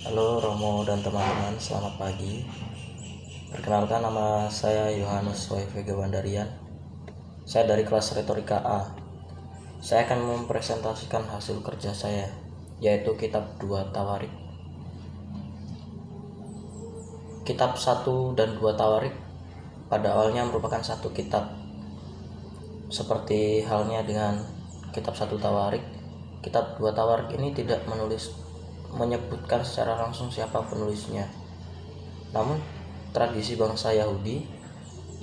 Halo Romo dan teman-teman, selamat pagi. Perkenalkan, nama saya Yohanes Waive Gawandarian. Saya dari kelas Retorika A. Saya akan mempresentasikan hasil kerja saya, yaitu kitab 2 Tawarik. Kitab 1 dan 2 Tawarik pada awalnya merupakan satu kitab. Seperti halnya dengan kitab 1 Tawarik, kitab 2 Tawarik ini tidak menyebutkan secara langsung siapa penulisnya. Namun tradisi bangsa Yahudi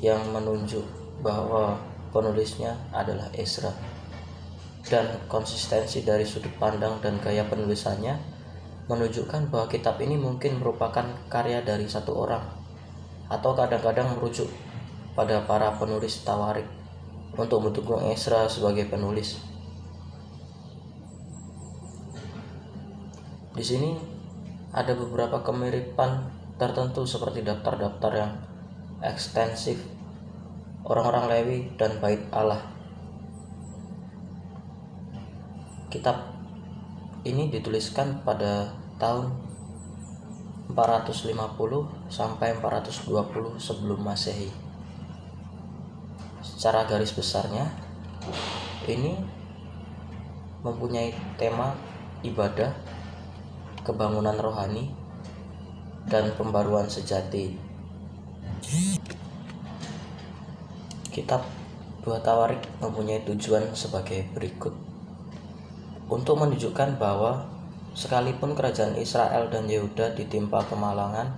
yang menunjuk bahwa penulisnya adalah Ezra, dan konsistensi dari sudut pandang dan gaya penulisannya menunjukkan bahwa kitab ini mungkin merupakan karya dari satu orang, atau kadang-kadang merujuk pada para penulis Tawarik untuk mendukung Ezra sebagai penulis. Di sini ada beberapa kemiripan tertentu seperti daftar-daftar yang ekstensif, orang-orang Lewi, dan bait Allah. Kitab ini dituliskan pada tahun 450 sampai 420 sebelum Masehi. Secara garis besarnya, ini mempunyai tema ibadah, kebangunan rohani, dan pembaruan sejati. Kitab 2 Tawarik mempunyai tujuan sebagai berikut: untuk menunjukkan bahwa sekalipun kerajaan Israel dan Yehuda ditimpa kemalangan,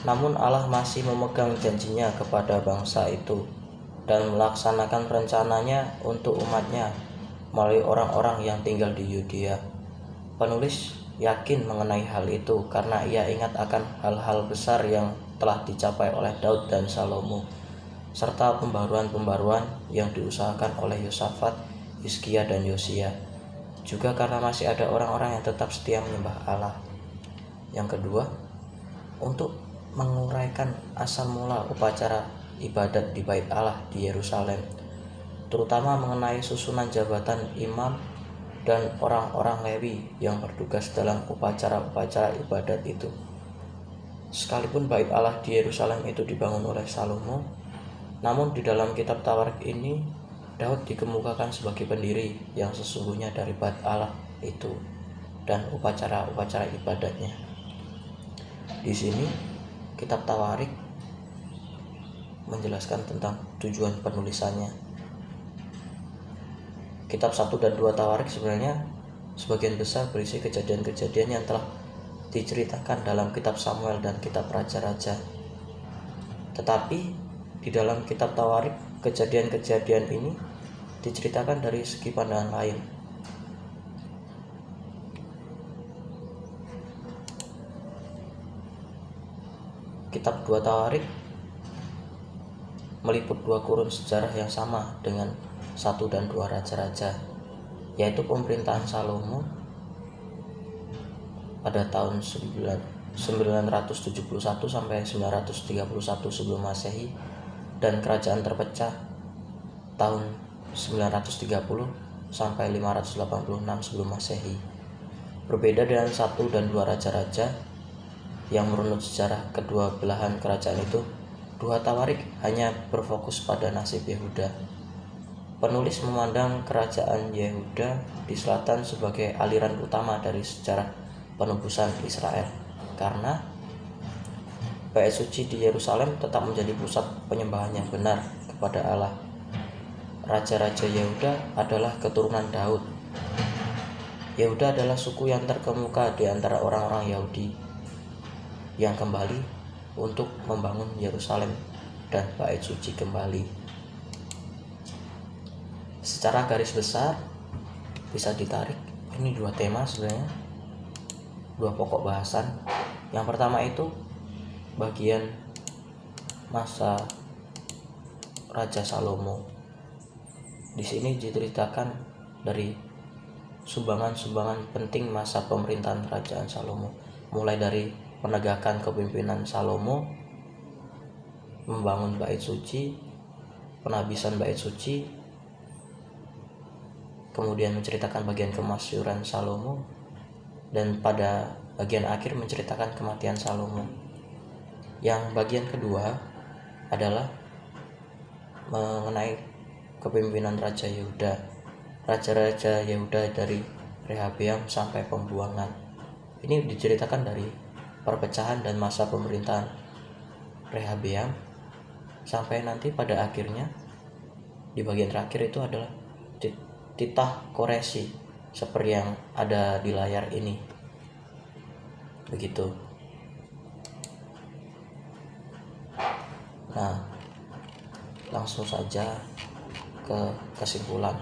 namun Allah masih memegang janjinya kepada bangsa itu dan melaksanakan rencananya untuk umatnya melalui orang-orang yang tinggal di Yudea. Penulis yakin mengenai hal itu karena ia ingat akan hal-hal besar yang telah dicapai oleh Daud dan Salomo, serta pembaruan-pembaruan yang diusahakan oleh Yosafat, Hizkia, dan Yosia. Juga karena masih ada orang-orang yang tetap setia menyembah Allah. Yang kedua, untuk menguraikan asal mula upacara ibadat di Bait Allah di Yerusalem, terutama mengenai susunan jabatan imam dan orang-orang Lewi yang bertugas dalam upacara-upacara ibadat itu. Sekalipun Bait Allah di Yerusalem itu dibangun oleh Salomo, namun di dalam kitab Tawarik ini Daud dikemukakan sebagai pendiri yang sesungguhnya dari Bait Allah itu dan upacara-upacara ibadatnya. Di sini kitab Tawarik menjelaskan tentang tujuan penulisannya. Kitab 1 dan 2 Tawarik sebenarnya sebagian besar berisi kejadian-kejadian yang telah diceritakan dalam kitab Samuel dan kitab Raja-Raja. Tetapi di dalam kitab Tawarik, kejadian-kejadian ini diceritakan dari segi pandangan lain. Kitab 2 Tawarik meliput 2 kurun sejarah yang sama dengan 1 dan 2 Raja-Raja, yaitu pemerintahan Salomo pada tahun 971 sampai 931 sebelum Masehi, dan kerajaan terpecah tahun 930 sampai 586 sebelum Masehi. Berbeda dengan 1 dan 2 Raja-Raja yang merunut sejarah kedua belahan kerajaan itu, 2 Tawarik hanya berfokus pada nasib Yehuda. Penulis memandang kerajaan Yehuda di selatan sebagai aliran utama dari sejarah penebusan Israel, karena Bait Suci di Yerusalem tetap menjadi pusat penyembahan yang benar kepada Allah. Raja-raja Yehuda adalah keturunan Daud. Yehuda adalah suku yang terkemuka di antara orang-orang Yahudi yang kembali untuk membangun Yerusalem dan Bait Suci kembali. Secara garis besar bisa ditarik, ini 2 tema sebenarnya, 2 pokok bahasan. Yang pertama itu bagian masa Raja Salomo. Di sini diceritakan dari sumbangan-sumbangan penting masa pemerintahan kerajaan Salomo, mulai dari penegakan kepemimpinan Salomo, membangun Bait Suci, penabisan Bait Suci, kemudian menceritakan bagian kemasyhuran Salomo, dan pada bagian akhir menceritakan kematian Salomo. Yang bagian kedua adalah mengenai kepemimpinan Raja Yehuda. Raja-raja Yehuda dari Rehabeam sampai pembuangan. Ini diceritakan dari perpecahan dan masa pemerintahan Rehabeam sampai nanti pada akhirnya di bagian terakhir itu adalah titah koresi seperti yang ada di layar ini. Begitu. Nah, langsung saja ke kesimpulan.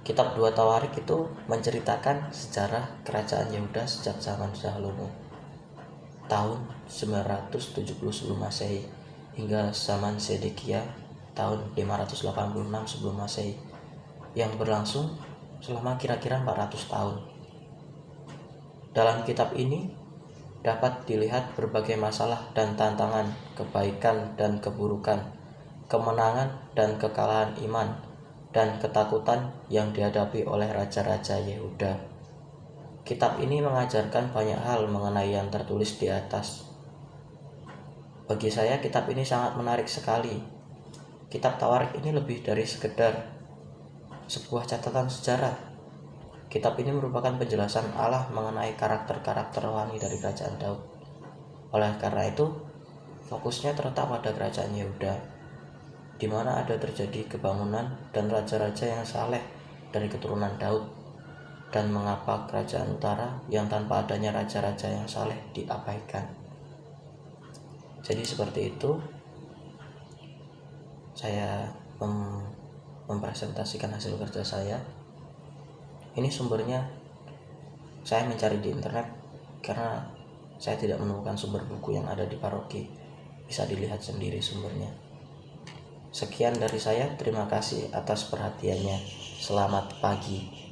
Kitab 2 Tawarik itu menceritakan sejarah kerajaan Yehuda sejak zaman Salomo tahun 970 sebelum Masehi hingga zaman Zedekia tahun 586 sebelum Masehi, yang berlangsung selama kira-kira 400 tahun. Dalam kitab ini dapat dilihat berbagai masalah dan tantangan, kebaikan dan keburukan, kemenangan dan kekalahan iman, dan ketakutan yang dihadapi oleh raja-raja Yehuda. Kitab ini mengajarkan banyak hal mengenai yang tertulis di atas. Bagi saya kitab ini sangat menarik sekali. Kitab Tawarik ini lebih dari sekedar sebuah catatan sejarah. Kitab ini merupakan penjelasan Allah mengenai karakter-karakter rohani dari kerajaan Daud. Oleh karena itu, fokusnya terletak pada kerajaan Yehuda, di mana ada terjadi kebangunan dan raja-raja yang saleh dari keturunan Daud, dan mengapa kerajaan utara yang tanpa adanya raja-raja yang saleh diabaikan. Jadi seperti itu saya mempresentasikan hasil kerja saya. Ini sumbernya saya mencari di internet karena saya tidak menemukan sumber buku yang ada di paroki. Bisa dilihat sendiri sumbernya. Sekian dari saya, terima kasih atas perhatiannya. Selamat pagi.